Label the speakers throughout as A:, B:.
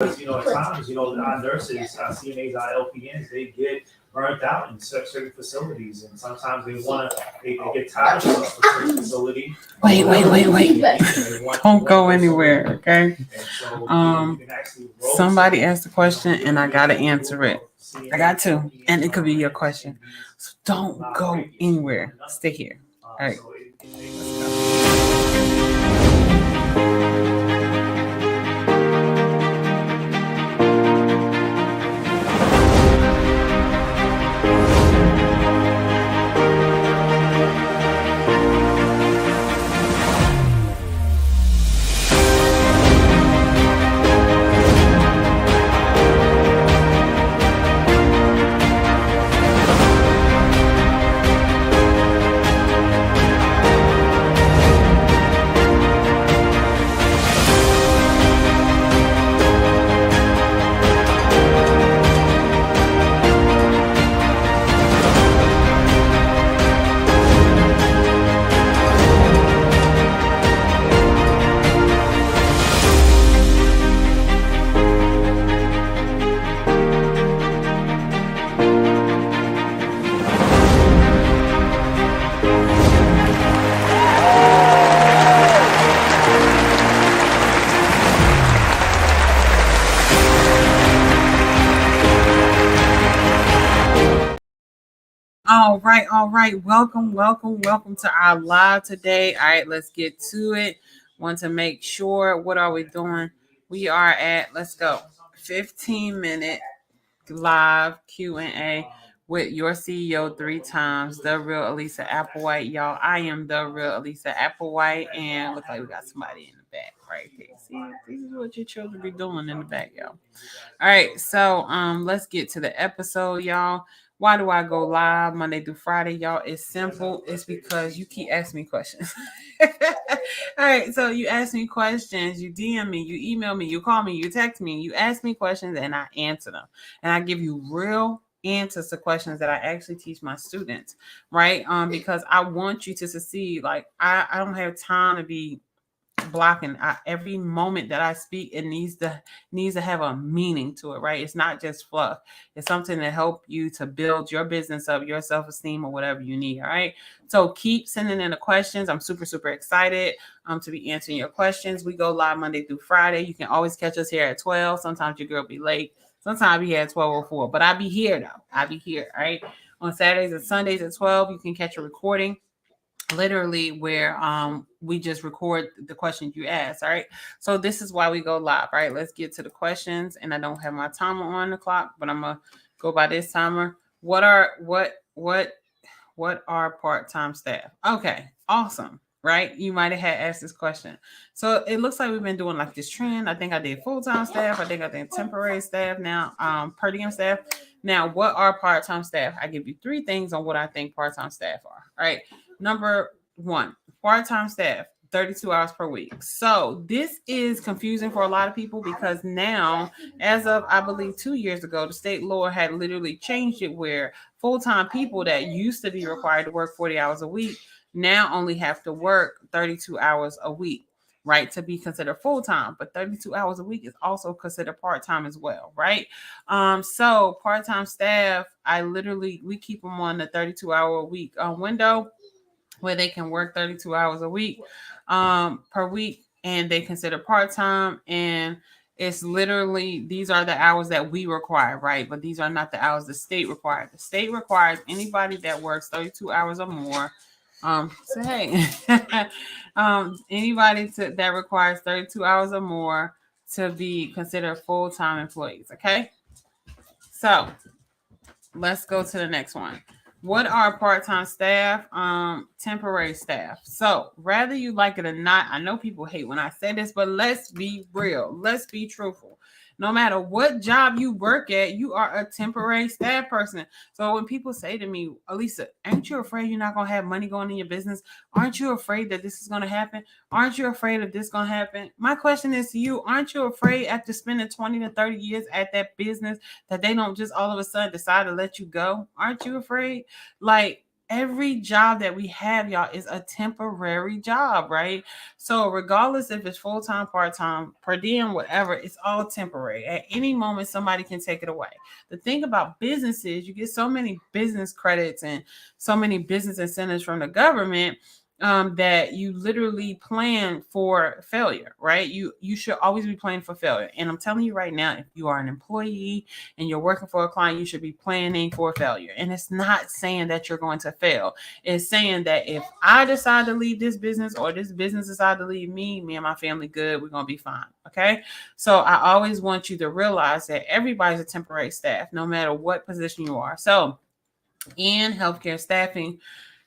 A: At times, our nurses, our CNAs, our LPNs, they get burnt out in certain facilities, and sometimes they get tired of a certain facility.
B: Wait. Don't go anywhere, okay? Somebody asked a question and I gotta answer it. I got to, and it could be your question. So don't go anywhere. Stay here. All right. All right. Welcome to our live today. All right, let's get to it. Want to make sure, what are we doing? We are at, let's go, 15-minute live Q&A with your CEO 3 times, the real Elisa Applewhite. Y'all, I am the real Elisa Applewhite, and look like we got somebody in the back right there. See, this is what your children be doing in the back, y'all. All right, so let's get to the episode, y'all. Why do I go live Monday through Friday, y'all? It's simple. It's because you keep asking me questions. All right, so you ask me questions, you DM me, you email me, you call me, you text me, you ask me questions, and I answer them. And I give you real answers to questions that I actually teach my students, right? Because I want you to succeed. Like, I don't have time to be blocking. Every moment that I speak, it needs to have a meaning to it, right? It's not just fluff. It's something to help you to build your business up, your self-esteem, or whatever you need. All right, so keep sending in the questions. I'm super excited to be answering your questions. We go live Monday through Friday. You can always catch us here at 12. Sometimes your girl be late, sometimes I be here at 12:04, but I be here though. I be here. All right, on Saturdays and Sundays at 12. You can catch a recording, literally, where we just record the questions you ask. All right, so this is why we go live. All right, let's get to the questions. And I don't have my timer on the clock, but I'm gonna go by this timer. What are part-time staff? Okay, awesome. Right, you might have had asked this question. So it looks like we've been doing like this trend. I think I did full-time staff. I think I did temporary staff, now per diem staff. Now, what are part-time staff? I give you 3 things on what I think part-time staff are. All right, number 1, part-time staff, 32 hours per week. So this is confusing for a lot of people because now, as of, I believe, 2 years ago, the state law had literally changed it where full-time people that used to be required to work 40 hours a week now only have to work 32 hours a week, right, to be considered full-time. But 32 hours a week is also considered part-time as well, right? So part-time staff, we keep them on the 32-hour a week window where they can work 32 hours a week per week, and they consider part-time. And it's literally, these are the hours that we require, right? But these are not the hours the state requires. The state requires anybody that works 32 hours or more. Anybody that requires 32 hours or more to be considered full-time employees. Okay, so let's go to the next one. What are part-time staff? Temporary staff. So whether you like it or not, I know people hate when I say this, but let's be real. Let's be truthful. No matter what job you work at, you are a temporary staff person. So when people say to me, Elisa, aren't you afraid you're not going to have money going in your business? Aren't you afraid that this is going to happen? Aren't you afraid of this going to happen? My question is to you, aren't you afraid after spending 20 to 30 years at that business that they don't just all of a sudden decide to let you go? Aren't you afraid? Like, every job that we have, y'all, is a temporary job, right? So regardless if it's full-time, part-time, per diem, whatever, it's all temporary. At any moment, somebody can take it away. The thing about business is you get so many business credits and so many business incentives from the government, that you literally plan for failure, right? You should always be planning for failure. And I'm telling you right now, if you are an employee and you're working for a client, you should be planning for failure. And it's not saying that you're going to fail. It's saying that if I decide to leave this business or this business decide to leave me and my family good, we're going to be fine. Okay. So I always want you to realize that everybody's a temporary staff, no matter what position you are. So in healthcare staffing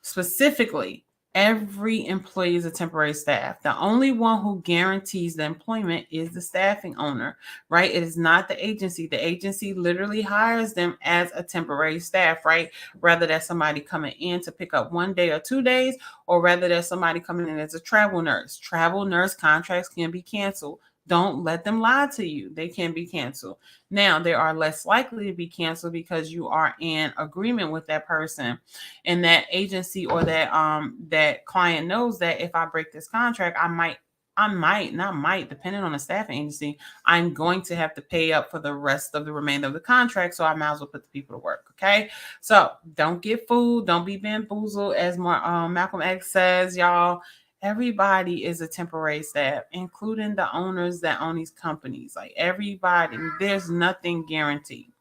B: specifically, every employee is a temporary staff. The only one who guarantees the employment is the staffing owner, right? It is not the agency. The agency literally hires them as a temporary staff, right? Rather than somebody coming in to pick up 1 day or 2 days, or rather than somebody coming in as a travel nurse. Travel nurse contracts can be canceled. Don't let them lie to you. They can be canceled. Now, they are less likely to be canceled because you are in agreement with that person, and that agency or that client knows that if I break this contract, depending on the staffing agency, I'm going to have to pay up for the rest of the remainder of the contract. So I might as well put the people to work. Okay. So don't get fooled. Don't be bamboozled. As Malcolm X says, y'all, everybody is a temporary staff, including the owners that own these companies. Like everybody, there's nothing guaranteed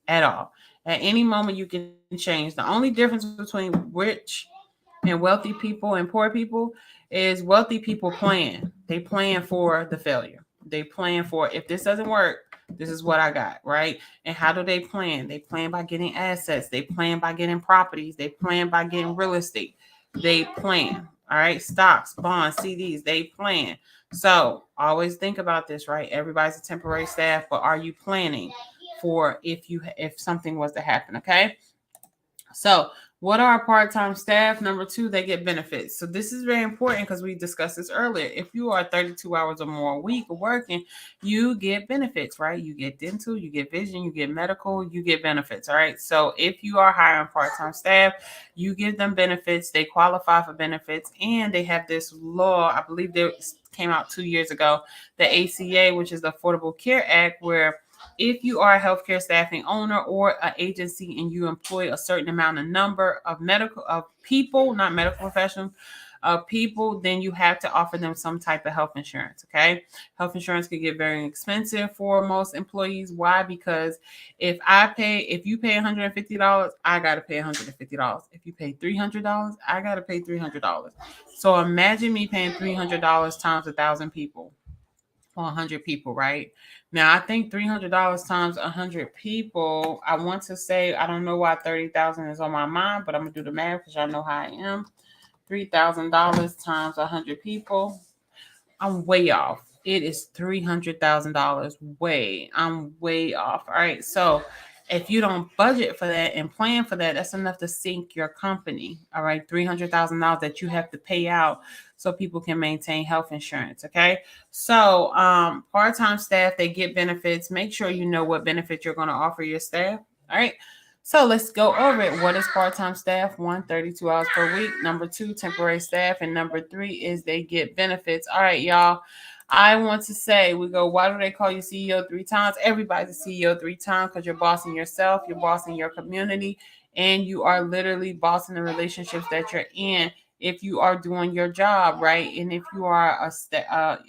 B: at all. At any moment, you can change. The only difference between rich and wealthy people and poor people is wealthy people plan. They plan for the failure. They plan for, if this doesn't work, this is what I got, right? And how do they plan? They plan by getting assets. They plan by getting properties. They plan by getting real estate. They plan. All right, stocks, bonds, CDs, they plan. So always think about this, right? Everybody's a temporary staff, but are you planning for if something was to happen? Okay. So what are part-time staff? Number 2, they get benefits. So this is very important because we discussed this earlier. If you are 32 hours or more a week working, you get benefits, right? You get dental, you get vision, you get medical, you get benefits. All right. So if you are hiring part-time staff, you give them benefits. They qualify for benefits, and they have this law. I believe they came out 2 years ago, the ACA, which is the Affordable Care Act, where if you are a healthcare staffing owner or an agency and you employ a certain amount of number of people, not medical professionals, people, then you have to offer them some type of health insurance. Okay. Health insurance can get very expensive for most employees. Why? Because if you pay $150, I got to pay $150. If you pay $300, I got to pay $300. So imagine me paying $300 times 1,000 people. Or 100 people, right? Now, I think $300 times 100 people, I want to say, I don't know why 30,000 is on my mind, but I'm going to do the math because y'all know how I am. $3,000 times 100 people. I'm way off. It is $300,000. I'm way off. All right. So if you don't budget for that and plan for that, that's enough to sink your company. All right. $300,000 that you have to pay out so people can maintain health insurance. Okay. So part-time staff, they get benefits. Make sure you know what benefit you're going to offer your staff. All right. So let's go over it. What is part-time staff? 1, 32 hours per week. Number 2, temporary staff. And number 3 is they get benefits. All right, y'all. I want to say, why do they call you CEO 3 times? Everybody's a CEO 3 times because you're bossing yourself, you're bossing your community, and you are literally bossing the relationships that you're in. If you are doing your job, right? And if you are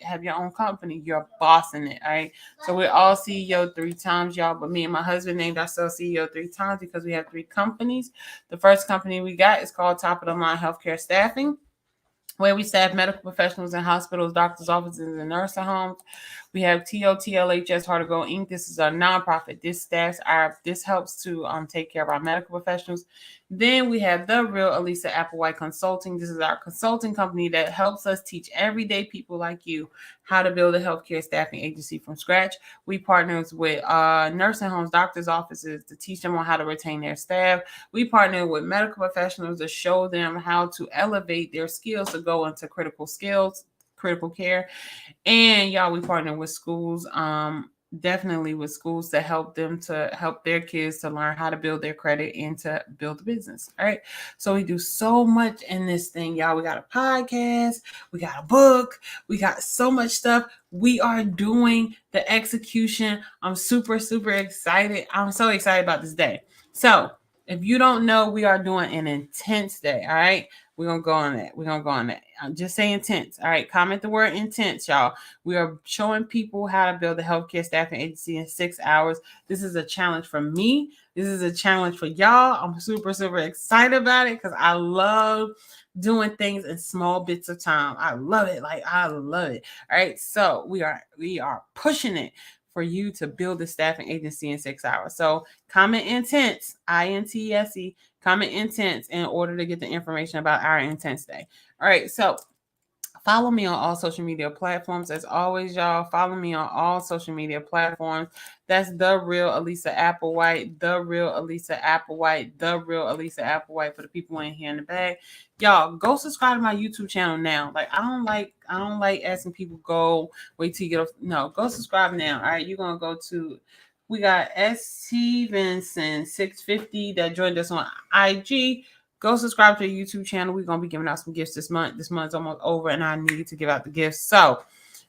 B: have your own company, you're bossing it, all right? So we're all CEO 3 times, y'all. But me and my husband named ourselves CEO 3 times because we have 3 companies. The first company we got is called Top of the Line Healthcare Staffing, where we staff medical professionals in hospitals, doctors' offices, and nursing homes. We have TOTLHS Heart to Go Inc. This is our nonprofit. This helps to take care of our medical professionals. Then we have The Real Elisa Applewhite Consulting. This is our consulting company that helps us teach everyday people like you how to build a healthcare staffing agency from scratch. We partner with nursing homes, doctors' offices to teach them on how to retain their staff. We partner with medical professionals to show them how to elevate their skills to go into critical care. And y'all, we partner with schools definitely with schools to help their kids to learn how to build their credit and to build a business. All right. So we do so much in this thing, y'all. We got a podcast, we got a book, we got so much stuff. We are doing the execution. I'm super, super excited. I'm so excited about this day. So if you don't know, we are doing an intense day. All right. We're going to go on that. I'm just saying intense. All right. Comment the word intense, y'all. We are showing people how to build a healthcare staffing agency in 6 hours. This is a challenge for me. This is a challenge for y'all. I'm super, super excited about it because I love doing things in small bits of time. I love it. I love it. All right. So we are pushing it for you to build a staffing agency in 6 hours. So comment intense, INTSE, comment intense in order to get the information about our intense day. All right. So follow me on all social media platforms. As always, y'all, follow me on all social media platforms. That's The Real Elisa Applewhite, The Real Elisa Applewhite, The Real Elisa Applewhite for the people in here in the back. Y'all, go subscribe to my YouTube channel now. I don't like asking people go wait till you get no, go subscribe now. All right, you're gonna go to we got ST Vincent 650 that joined us on IG. Go subscribe to the YouTube channel. We're going to be giving out some gifts this month. This month's almost over, and I need to give out the gifts. So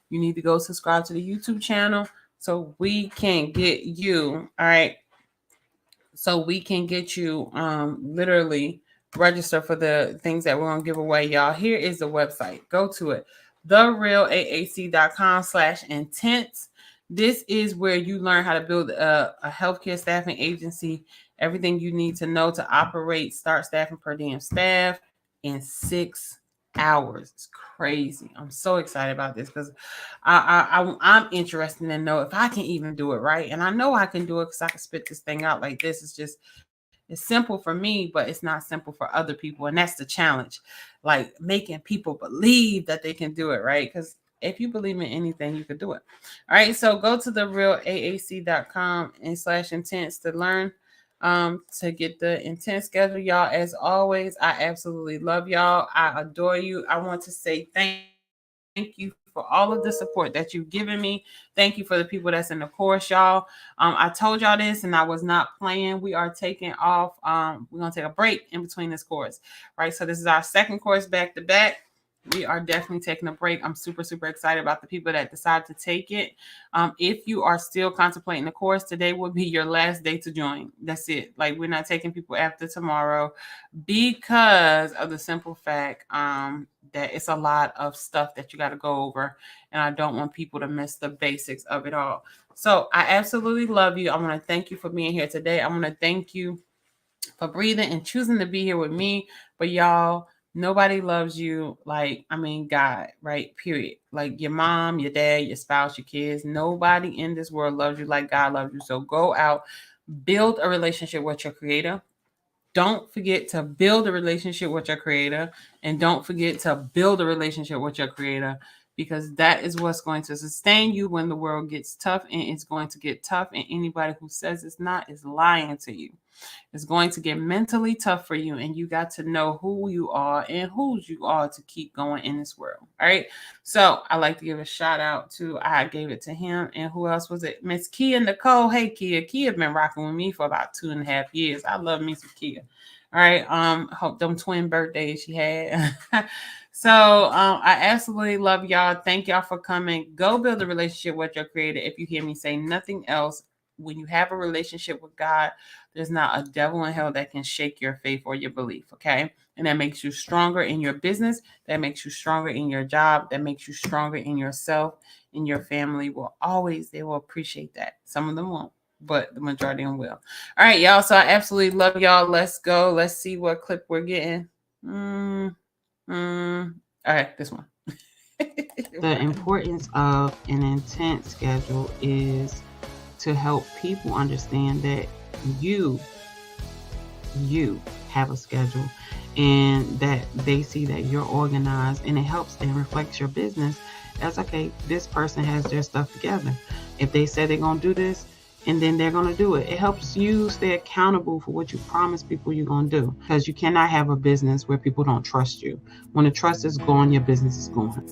B: you need to go subscribe to the YouTube channel so we can get you, all right? So we can get you literally register for the things that we're going to give away, y'all. Here is the website. Go to it. therealaac.com/intense. This is where you learn how to build a healthcare staffing agency, everything you need to know to operate, start staffing per diem staff in 6 hours. It's crazy. I'm so excited about this because I'm interested to know if I can even do it right. And I know I can do it because I can spit this thing out like this. It's simple for me, but it's not simple for other people. And that's the challenge, like making people believe that they can do it, right? Because if you believe in anything, you can do it. All right. So go to therealaac.com/intense to learn, to get the intense schedule. Y'all, as always, I absolutely love y'all. I adore you. I want to say thank you for all of the support that you've given me. Thank you for the people that's in the course, y'all. I told y'all this and I was not playing. We are taking off. We're going to take a break in between this course, right? So this is our second course back to back. We are definitely taking a break. I'm super, super excited about the people that decide to take it. If you are still contemplating the course, today will be your last day to join. That's it. We're not taking people after tomorrow because of the simple fact that it's a lot of stuff that you got to go over. And I don't want people to miss the basics of it all. So I absolutely love you. I want to thank you for being here today. I want to thank you for breathing and choosing to be here with me. But y'all, nobody loves you God, right? Period. Your mom, your dad, your spouse, your kids. Nobody in this world loves you like God loves you. So go out, build a relationship with your creator. Don't forget to build a relationship with your creator. And don't forget to build a relationship with your creator, because that is what's going to sustain you when the world gets tough, and it's going to get tough. And anybody who says it's not is lying to you. It's going to get mentally tough for you, and you got to know who you are and whose you are to keep going in this world. All right. So I like to give a shout out to, I gave it to him. And who else was it? Miss Kia Nicole. Hey, Kia. Kia been rocking with me for about 2.5 years. I love me some Kia. All right. Hope them twin birthdays she had. So I absolutely love y'all. Thank y'all for coming. Go build a relationship with your creator. If you hear me say nothing else, when you have a relationship with God, there's not a devil in hell that can shake your faith or your belief, okay? And that makes you stronger in your business. That makes you stronger in your job. That makes you stronger in yourself. And your family they will appreciate that. Some of them won't, but the majority of them will. All right, y'all. So I absolutely love y'all. Let's go. Let's see what clip we're getting. All right, this one. The importance of an intense schedule is to help people understand that you have a schedule, and that they see that you're organized, and it helps and reflects your business as, okay, this person has their stuff together. If they say they're going to do this, and then they're going to do it. It helps you stay accountable for what you promise people you're going to do, because you cannot have a business where people don't trust you. When the trust is gone, your business is gone.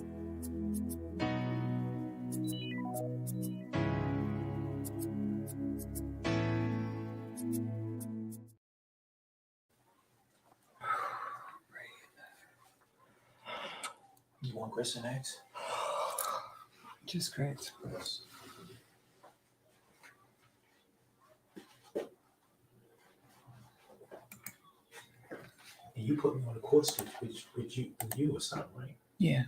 C: one question next?
B: Just great.
A: And you put me on a course with you or something, right?
B: Yeah.